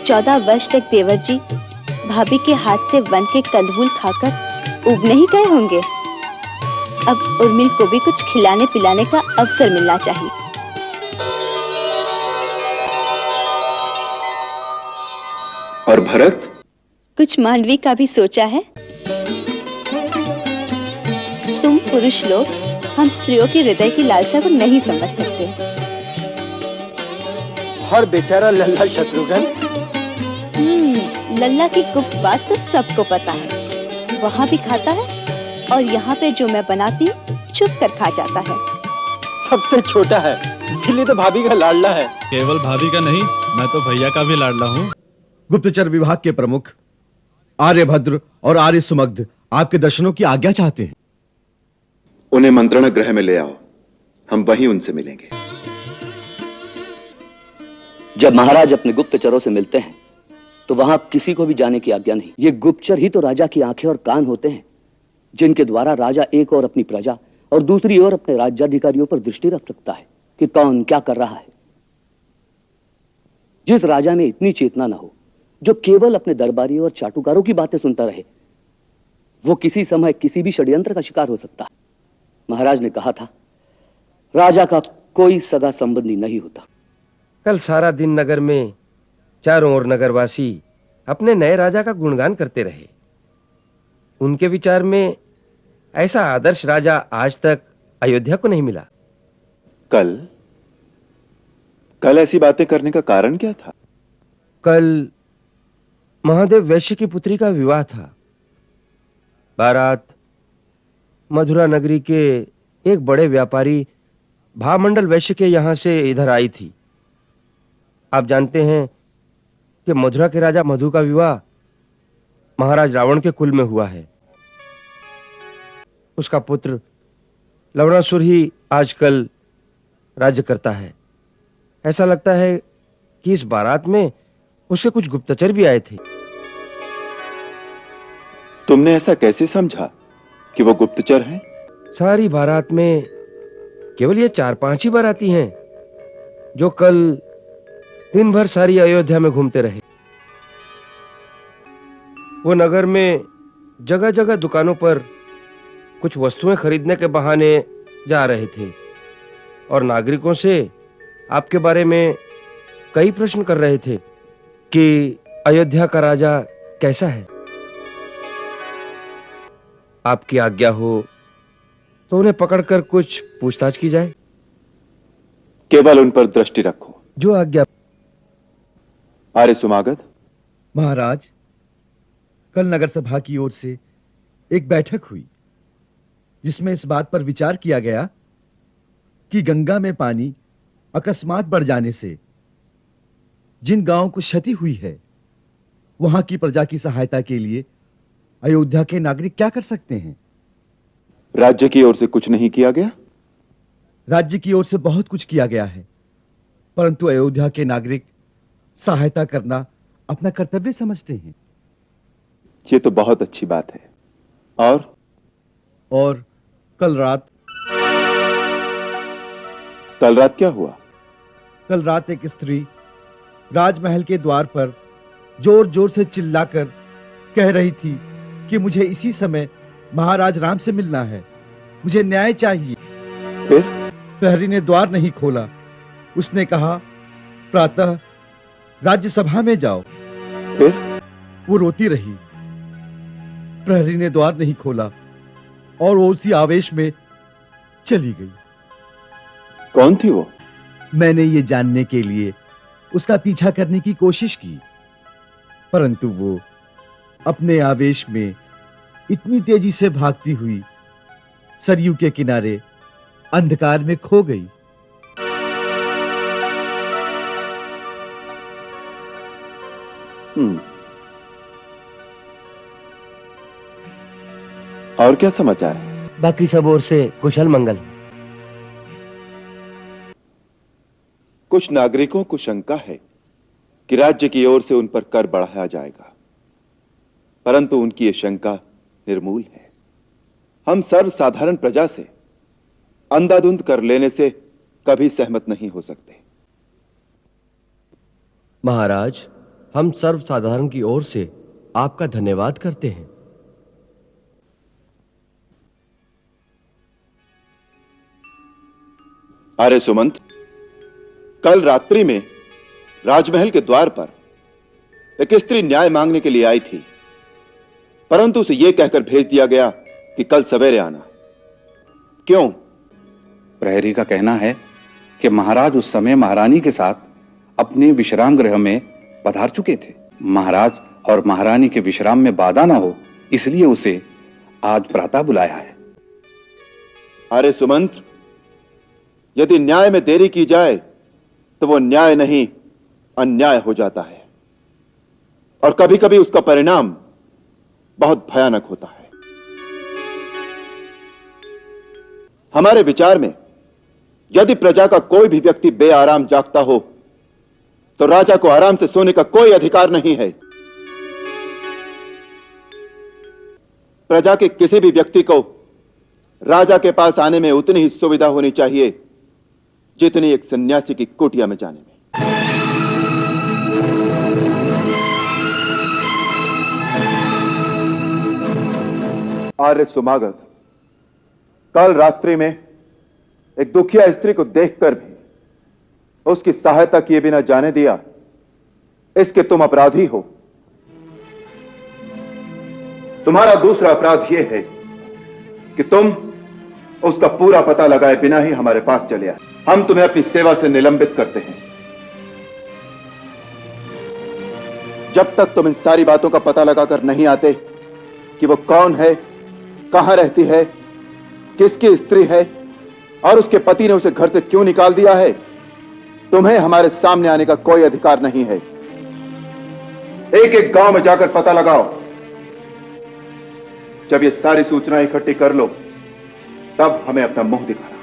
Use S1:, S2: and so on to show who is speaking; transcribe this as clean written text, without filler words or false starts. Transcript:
S1: 14 वर्ष तक देवर जी भाभी के हाथ से वन के कंदमूल खाकर उब नहीं गए होंगे। अब उर्मिल को भी कुछ खिलाने पिलाने का अवसर मिलना चाहिए।
S2: और भरत?
S1: कुछ मांडवी का भी सोचा है। तुम पुरुष लोग हम स्त्रियों के हृदय की लालसा को नहीं समझ सकते।
S3: और बेचारा लल्ला शत्रुघ्न।
S1: लल्ला की गुप्त बात तो सबको पता है। वहाँ भी खाता है और यहाँ पे जो मैं बनाती छुप कर खा जाता है।
S3: सबसे छोटा है, इसीलिए तो भाभी का लाडला है।
S4: केवल भाभी का नहीं, मैं तो भैया का भी लाडला हूँ।
S5: गुप्तचर विभाग के प्रमुख आर्यभद्र और आर्य सुमग्ध आपके दर्शनों की आज्ञा चाहते हैं।
S2: उन्हें मंत्रणा गृह में ले आओ, हम वहीं उनसे मिलेंगे।
S6: जब महाराज अपने गुप्तचरों से मिलते हैं तो वहां किसी को भी जाने की आज्ञा नहीं। ये गुप्तचर ही तो राजा की आंखें और कान होते हैं, जिनके द्वारा राजा एक ओर अपनी प्रजा और दूसरी ओर अपने राज्याधिकारियों पर दृष्टि रख सकता है कि कौन क्या कर रहा है। जिस राजा में इतनी चेतना ना हो, जो केवल अपने दरबारी और चाटुकारों की बातें सुनता रहे, वो किसी समय किसी भी षड्यंत्र का शिकार हो सकता है। महाराज ने कहा था, राजा का कोई सगा संबंधी नहीं होता।
S7: कल सारा दिन नगर में चारों ओर नगरवासी अपने नए राजा का गुणगान करते रहे। उनके विचार में ऐसा आदर्श राजा आज तक अयोध्या को नहीं मिला।
S2: कल ऐसी बातें करने का कारण क्या था?
S7: कल महादेव वैश्य की पुत्री का विवाह था। बारात मधुरा नगरी के एक बड़े व्यापारी भामंडल वैश्य के यहां से इधर आई थी। आप जानते हैं कि मधुरा के राजा मधु का विवाह महाराज रावण के कुल में हुआ है। उसका पुत्र लवणासुर ही आजकल राज्य करता है। ऐसा लगता है कि इस बारात में उसके कुछ गुप्तचर भी आए थे।
S2: तुमने ऐसा कैसे समझा कि वो गुप्तचर हैं?
S7: सारी बारात में केवल ये 4-5 ही बाराती हैं जो कल दिन भर सारी अयोध्या में घूमते रहे। वो नगर में जगह जगह दुकानों पर कुछ वस्तुएं खरीदने के बहाने जा रहे थे और नागरिकों से आपके बारे में कई प्रश्न कर रहे थे कि अयोध्या का राजा कैसा है। आपकी आज्ञा हो तो उन्हें पकड़कर कुछ पूछताछ की जाए।
S2: केवल उन पर दृष्टि रखो।
S7: जो आज्ञा।
S2: आर्य सुमागत।
S5: महाराज, कल नगर सभा की ओर से एक बैठक हुई जिसमें इस बात पर विचार किया गया कि गंगा में पानी अकस्मात बढ़ जाने से जिन गांवों को क्षति हुई है, वहां की प्रजा की सहायता के लिए अयोध्या के नागरिक क्या कर सकते हैं?
S2: राज्य की ओर से कुछ नहीं किया गया?
S5: राज्य की ओर से बहुत कुछ किया गया है, परंतु अयोध्या के नागरिक सहायता करना अपना कर्तव्य समझते हैं।
S2: ये तो बहुत अच्छी बात है। और
S5: कल रात
S2: क्या हुआ?
S5: कल रात एक स्त्री राजमहल के द्वार पर जोर जोर से चिल्लाकर कह रही थी कि मुझे इसी समय महाराज राम से मिलना है, मुझे न्याय चाहिए।
S2: फिर
S5: प्रहरी ने द्वार नहीं खोला। उसने कहा, प्रातः राज्यसभा में जाओ।
S2: फिर
S5: वो रोती रही। प्रहरी ने द्वार नहीं खोला और वो उसी आवेश में चली गई।
S2: कौन थी वो?
S5: मैंने ये जानने के लिए उसका पीछा करने की कोशिश की, परंतु वो अपने आवेश में इतनी तेजी से भागती हुई सरयू के किनारे अंधकार में खो गई।
S2: और क्या समाचार है?
S7: बाकी सब ओर से कुशल मंगल।
S2: कुछ नागरिकों को शंका है कि राज्य की ओर से उन पर कर बढ़ाया जाएगा, परंतु उनकी यह शंका निर्मूल है। हम सर्वसाधारण प्रजा से अंधाधुंध कर लेने से कभी सहमत नहीं हो सकते।
S8: महाराज,
S7: हम सर्वसाधारण की ओर से आपका धन्यवाद करते हैं।
S2: अरे सुमंत, कल रात्रि में राजमहल के द्वार पर एक स्त्री न्याय मांगने के लिए आई थी, परंतु उसे यह कहकर भेज दिया गया कि कल सवेरे आना। क्यों?
S8: प्रहरी का कहना है कि महाराज उस समय महारानी के साथ अपने विश्राम गृह में पधार चुके थे। महाराज और महारानी के विश्राम में बाधा ना हो, इसलिए उसे आज प्रातः बुलाया है।
S2: अरे सुमंत, यदि न्याय में देरी की जाए तो वो न्याय नहीं अन्याय हो जाता है, और कभी कभी उसका परिणाम बहुत भयानक होता है। हमारे विचार में यदि प्रजा का कोई भी व्यक्ति बेआराम जागता हो तो राजा को आराम से सोने का कोई अधिकार नहीं है। प्रजा के किसी भी व्यक्ति को राजा के पास आने में उतनी ही सुविधा होनी चाहिए जितनी एक सन्यासी की कुटिया में जाने में। आर्य सुमागत, कल रात्रि में एक दुखिया स्त्री को देखकर भी उसकी सहायता किए बिना जाने दिया, इसके तुम अपराधी हो। तुम्हारा दूसरा अपराध यह है कि तुम उसका पूरा पता लगाए बिना ही हमारे पास चले आए। हम तुम्हें अपनी सेवा से निलंबित करते हैं। जब तक तुम इन सारी बातों का पता लगाकर नहीं आते कि वो कौन है, कहां रहती है, किसकी स्त्री है और उसके पति ने उसे घर से क्यों निकाल दिया है, तुम्हें हमारे सामने आने का कोई अधिकार नहीं है। एक एक गांव में जाकर पता लगाओ। जब ये सारी सूचनाएं इकट्ठी कर लो, तब हमें अपना मुंह दिखाना।